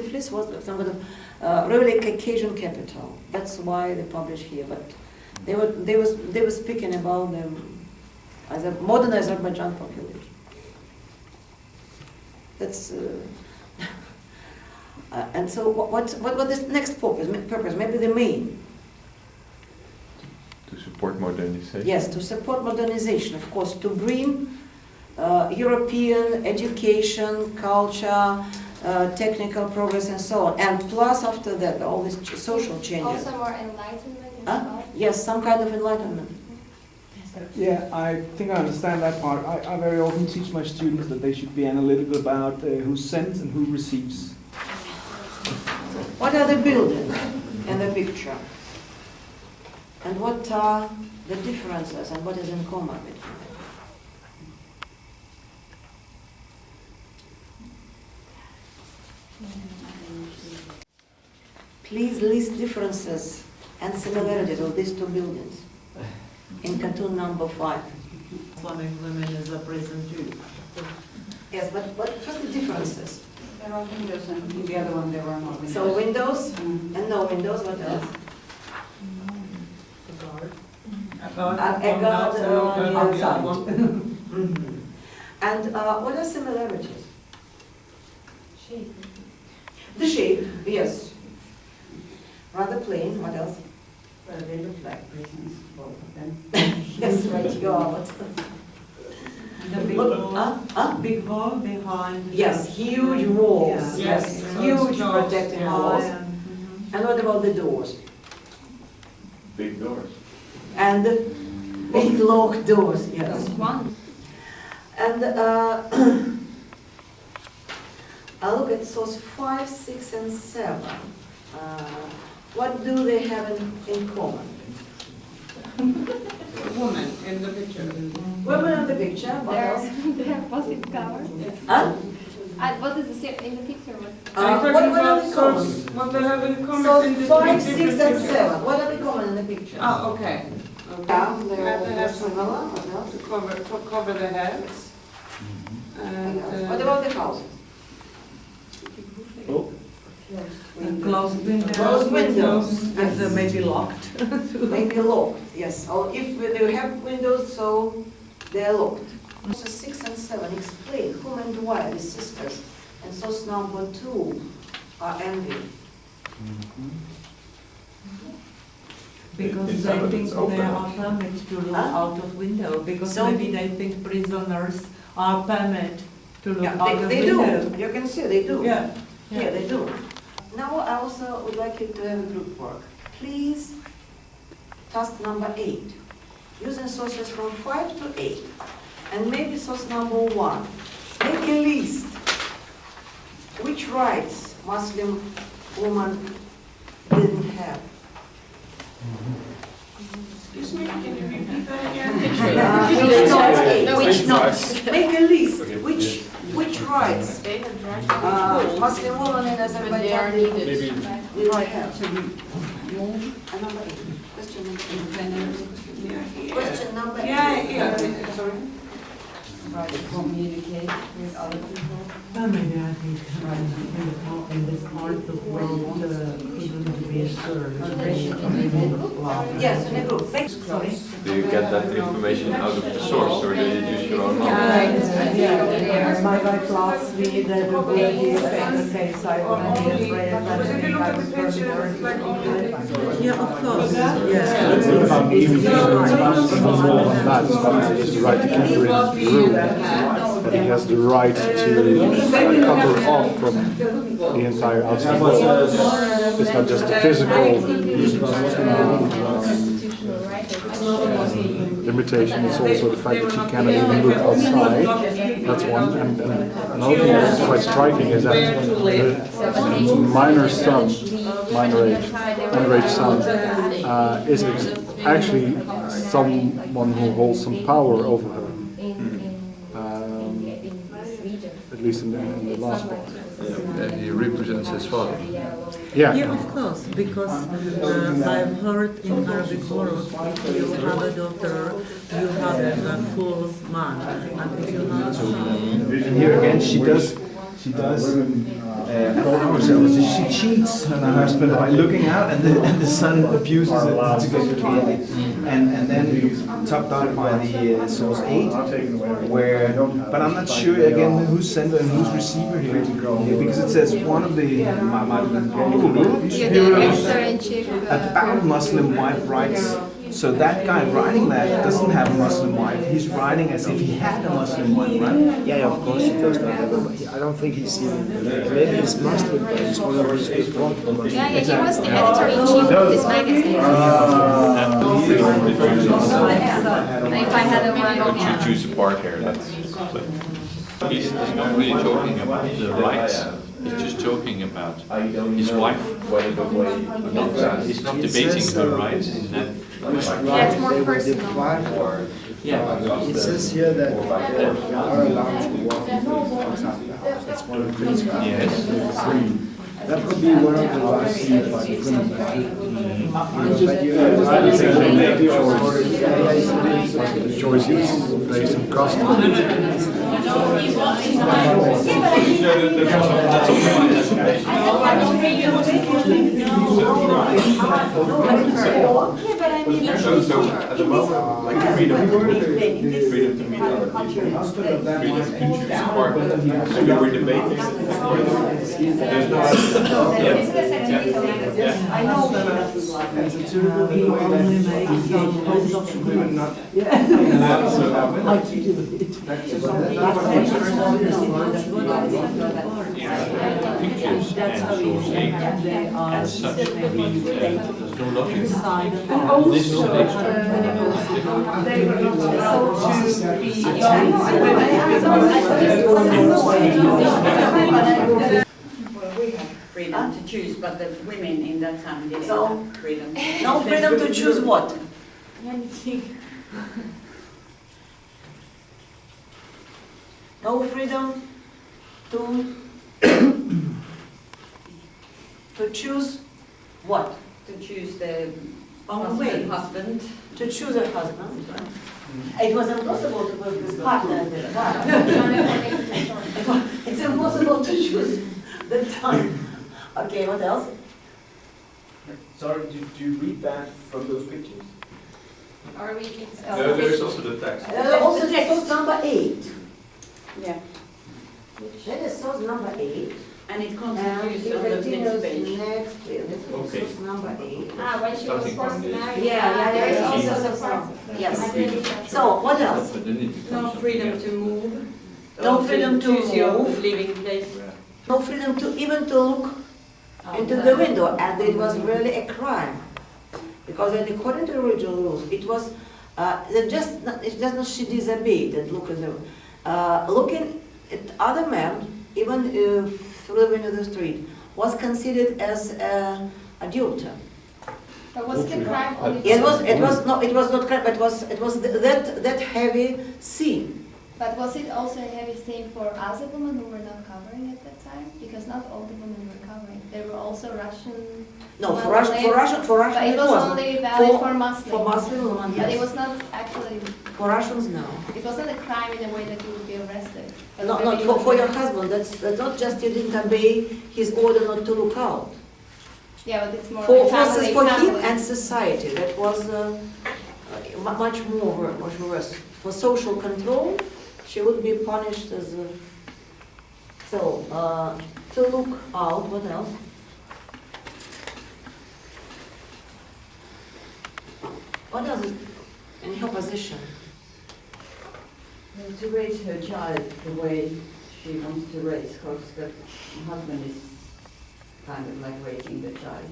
Tiflis was some kind of really Caucasian capital. That's why they published here. But they were speaking about the modern Azerbaijan population. That's and so what is next purpose? Maybe the main. To support modernization. Yes, to support modernization, of course, to bring European education, culture, technical progress and so on. And plus after that, all these social changes. Also more enlightenment as well? Yes, some kind of enlightenment. Yeah, I think I understand that part. I very often teach my students that they should be analytical about who sends and who receives. What are the buildings in the picture? And what are the differences and what is in common between them? Please list differences and similarities of these two buildings in cartoon number 5. Islamic women is a prison too. Yes, but first the differences. There are windows and in the other one there are no windows. So windows and no windows, what else? A guard outside. Mhm. And what are similarities? Shape. The shape, yes. Rather plain, what else? Well, they look like prisons, both of them. Yes, right, you are. The big wall, big wall behind. Yes, huge walls, Yeah. yes, So huge it's closed, protecting yeah, walls. and, And what about the doors? Big doors. And big locked doors, yes. Just one. And I look at source 5, 6, and 7. What do they have in common? Woman in the picture. Women in the picture, what else? They're opposite colors. Huh? What is in the picture? What are the common? What they have in common So in the 5, three 6, different and pictures. 7. What are the common in the picture? Oh, okay. Yeah, They they're have similar. What else? to cover the heads. And What about the houses? Oh, and closed windows. Closed windows. And maybe locked. Maybe locked, yes. Or if they have windows, so they're locked. So 6 and 7 explain whom and why the sisters. And source number 2 are envy. Because It's they open, think it's open. they are permitted to look Huh? out of window. Because So- maybe they think prisoners are permitted to look Yeah, out of they window. do. You can see they do. Yeah. Yeah, they do. Now I also would like you to have a group work. Please, task number 8. Using sources from 5 to 8. And maybe source number 1. Make a list. Which rights Muslim woman didn't have? excuse me, can you repeat that again? Which not? Make a list. Which rights They have right Muslim woman in but they are Azerbaijan needed. didn't have? Number 8. Question number 8. Question number 8. Yeah, sorry. Right to communicate with other people. Maybe I think in this part of the world couldn't be served. Yes, in a group. Sorry. Do you get that information out of the source or do you use your own knowledge? My wife last week, the book is the case I already read. Because if you look at the picture, it's like only. Yeah, of course, yeah. it's not about giving you more than that. It's about his right to keep her in his room. But he has the right to cover off from the entire outside world. It's not just the physical limitation, it's also the fact that she cannot even look outside. That's one. And another thing that's quite striking is that the minor son, underage son, is actually someone who holds some power over her. At least in the last part. And he represents his father. Yeah. Yeah, of course, because I've heard in Arabic world, if you have a daughter, you have a full man, and if you have a son, And here again, she does I don't know, so she cheats on her husband by looking out, and the son abuses it to get clearly. And then topped up by the source 8, where, but I'm not sure again who's sender and who's receiver here, because it says one of the You're the editor-in-chief. about Muslim wife writes. So that guy writing that doesn't have a Muslim wife. He's writing as if he had a Muslim wife, right? Yeah, of course he does not have a, I don't think he's even, maybe he's Muslim, but he's one of his big Muslim. Yeah, he was the editor-in-chief of this magazine. If I had a one, You should choose a part here. He's not really talking about the rights. He's just talking about his wife. He's not debating her rights. Yeah, it's more They were personal. deprived or, Yeah. it says here that they are allowed to walk outside the house. That's one of the things. Yes. That could be one of the rights used by the criminal. But you have I think they make the choice. yeah, The choice is based on custom. Okay, but I mean, At the moment, like freedom to meet freedom other people. Freedom to choose a partner. Maybe we're debating. There's no. I know. We only make some post-document. Pictures and sourcing and such. I mean, there's no logic. This is an Well, we have freedom to choose, but the women in that time didn't So- have freedom. No freedom to choose what? No freedom to to choose what? To choose the Oh, wait. husband. To choose a husband. It was impossible to put this partner at the time. It's impossible to choose the time. Okay, what else? Sorry, did you read that from those pictures? Or we can. There's also the text. Also source number 8. Yeah. That is source number 8. And it And continues it on the continues next page. next, Okay. source number 8. Ah, when she was Starting forced from to this. marry. Yeah, There is yeah, also yeah. the part of the. Yes. Freedom. So, what else? But then it becomes No something freedom else. to move. No or freedom to choose your move. living place. No freedom to even to look into the window, and it was really a crime. Because according to the original rules, it was, it's just not she disobeyed and look at them. Looking at other men, even through the window of the street, was considered as adultery. But was it a crime only? It was not crime, but it was that heavy sin. But was it also a heavy sin for other women who were not covering at that time? Because not all the women were covering. There were also Russian. No, for women Russian, But it was wasn't. only valid for Muslims. For Muslim women, But it yes. was not actually. For Russians, no. It wasn't a crime in a way that you would be arrested. But Not maybe for your husband. That's not just you didn't obey his order not to look out. Yeah, but it's more For like for him family. and society, that was much worse. For social control, she would be punished as a. So to look out. What else? What else is in her position? To raise her child the way she wants to raise, because the husband is kind of like raising the child.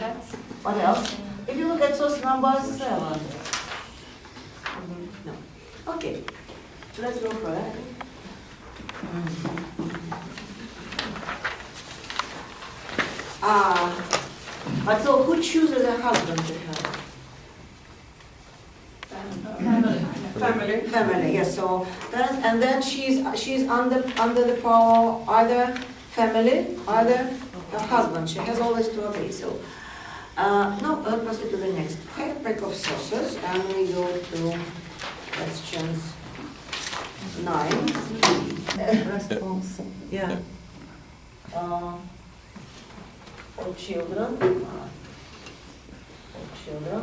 That's. What else? If you look at source number 7. No. Okay. So let's go for that. But so who chooses a husband to her? Family, yes. So that, and then she's under the power of either family, either her husband. She has always to obey. So no, let's proceed to the next pack of sources, and we go to questions 9. Response. Yeah. For children.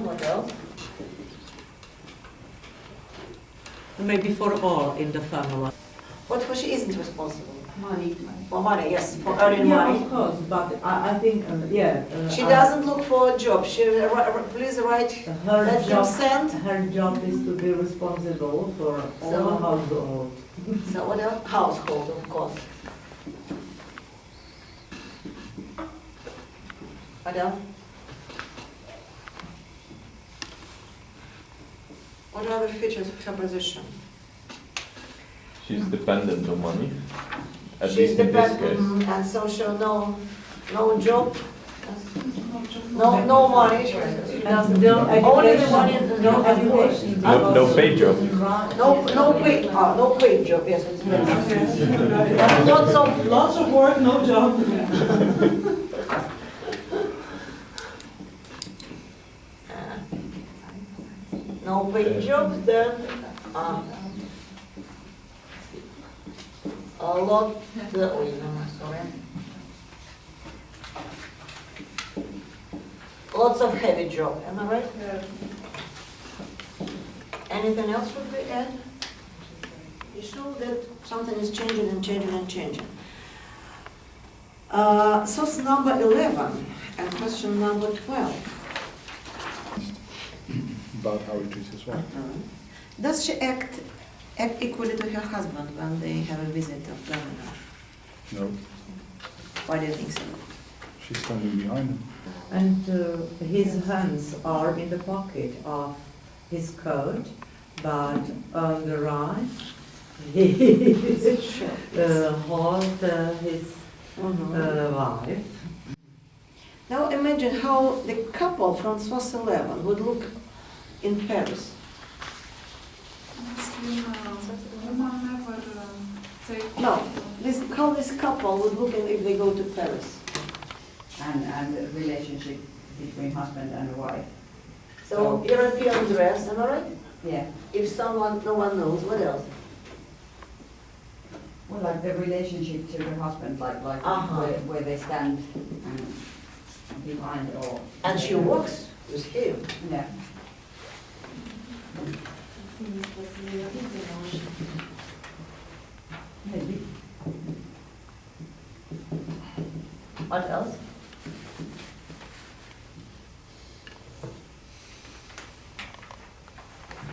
What else? Maybe for all in the family. What for she isn't responsible? Money. For money, yes, for earning Yeah, money. of course, but I think, yeah. She doesn't look for a job. She please write Her that job, consent. her job is to be responsible for all So- the household. So what else? Household, of course. What else? What are the features of her position? She's dependent on money, at She's least in this case. dependent, and so she'll no job, no money. She doesn't. No Only the money, education, no education. No paid job. no paid job. Yes, it's better. Lots of work, no job. No paid job, then a lot. Sorry. Lots of heavy job. Am I right? Anything else would we add? You show that something is changing and changing and changing. Source number 11 and question number 12. About how he treats his wife. Does she act equally to her husband when they have a visit of governor? No, Why do you think so? she's standing behind him. And his hands are in the pocket of his coat, but on the right, he holds his wife. Now imagine how the couple from source 11 would look in Paris. No, how this couple would look if they go to Paris. And the relationship between husband and wife. So European dress, am I right? Yeah. If no one knows, what else? Well, like the relationship to the husband, like where they stand behind or. And she walks with him. Yeah. Maybe. What else?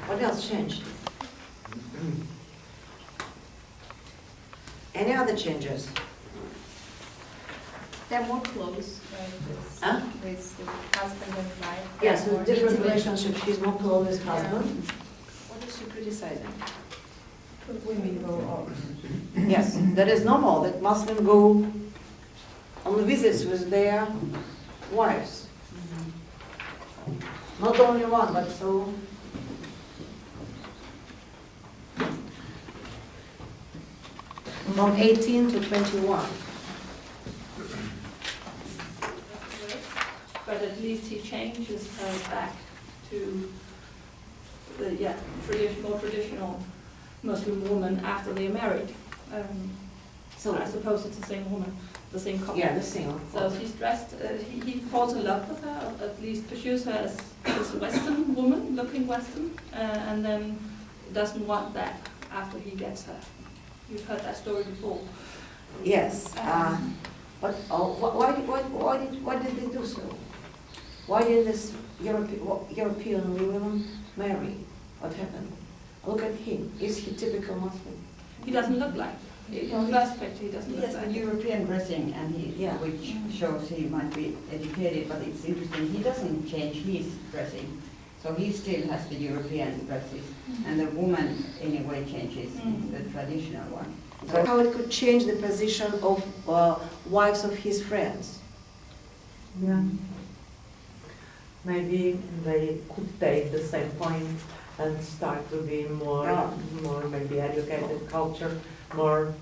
What else changed? Any other changes? They're more close, right, Huh? with the husband and wife. Yes, More with different intimate. relationships, she's more close with Yeah. husband. What is she criticizing? Women go out. Yes, that is normal, that Muslims go on visits with their wives. Not only one, but so. From 18 to 21. But at least he changes her back to the more traditional Muslim woman after they're married. So I suppose it's the same woman, the same couple. Yeah, the same. So she's dressed, he falls in love with her, or at least pursues her as a Western woman, looking Western, and then doesn't want that after he gets her. You've heard that story before. Yes, but why did they do so? Why did this European women marry? What happened? Look at him. Is he typical Muslim? He doesn't look like. In first picture, he doesn't He look has a like. European dressing, and which shows he might be educated, but it's interesting, he doesn't change his dressing. So he still has the European dresses, and the woman anyway changes the traditional one. So how it could change the position of wives of his friends? Yeah. Maybe they could take the same point and start to be more maybe educated culture, more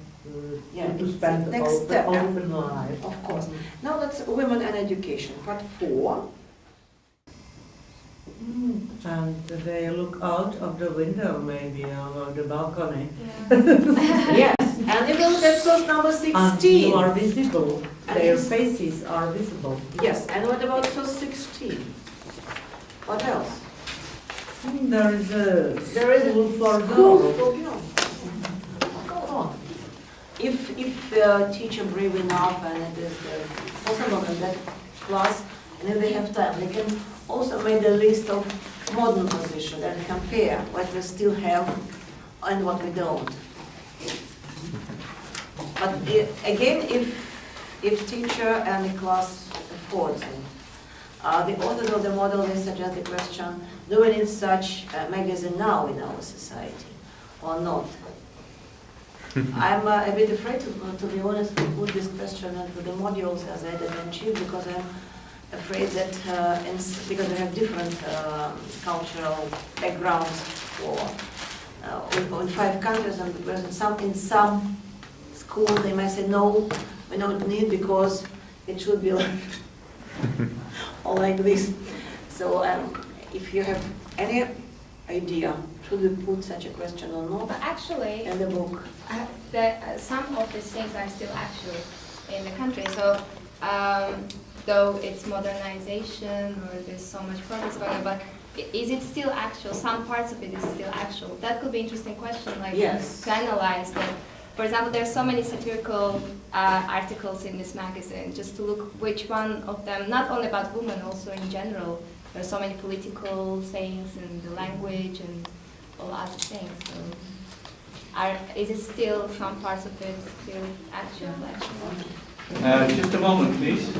to spend next step. open life. Of course. Now let's women and education. Part 4. And they look out of the window, maybe, or the balcony. Yes, And if we look at source number And 16. you are visible, And their it's- faces are visible. Yes, and what about source 16? What else? There is a There is a school for school girls. for girls. Go on. If the teacher brave enough and it is possible in that class, and if they have time, they can also make a list of modern positions and compare what we still have and what we don't. But again, if teacher and the class affords it, the authors of the model, they suggest the question, do we need such a magazine now in our society or not? I'm a bit afraid, to be honest, to put this question into the modules as editor-in-chief because I'm afraid that, because we have different cultural backgrounds for in 5 countries, and because in some schools they might say, no, we don't need because it should be like, or like this. So if you have any idea, should we put such a question or not But actually, in the book? some of these things are still actual in the country. So, though it's modernization or there's so much progress going on, but is it still actual? Some parts of it is still actual. That could be an interesting question, like Yes. to analyze that. For example, there are so many satirical articles in this magazine, just to look which one of them, not only about women, also in general. There are so many political sayings and the language and all other things. So, is it still, some parts of it still actual? Just a moment, please.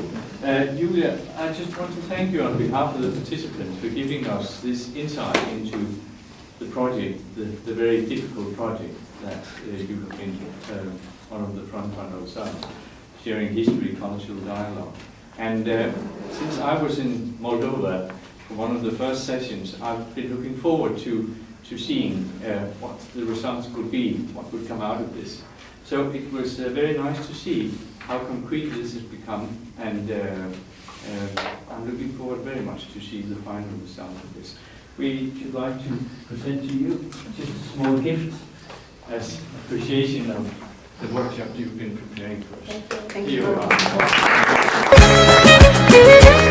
Julia, I just want to thank you on behalf of the participants for giving us this insight into the project, the very difficult project that you have been one of the front runners of, sharing history, cultural dialogue. And since I was in Moldova for one of the first sessions, I've been looking forward to seeing what the results could be, what would come out of this. So it was very nice to see how concrete this has become, and I'm looking forward very much to see the final result of this. We should like to present to you just a small gift as appreciation of the workshop you've been preparing for us. Thank you. Here you are.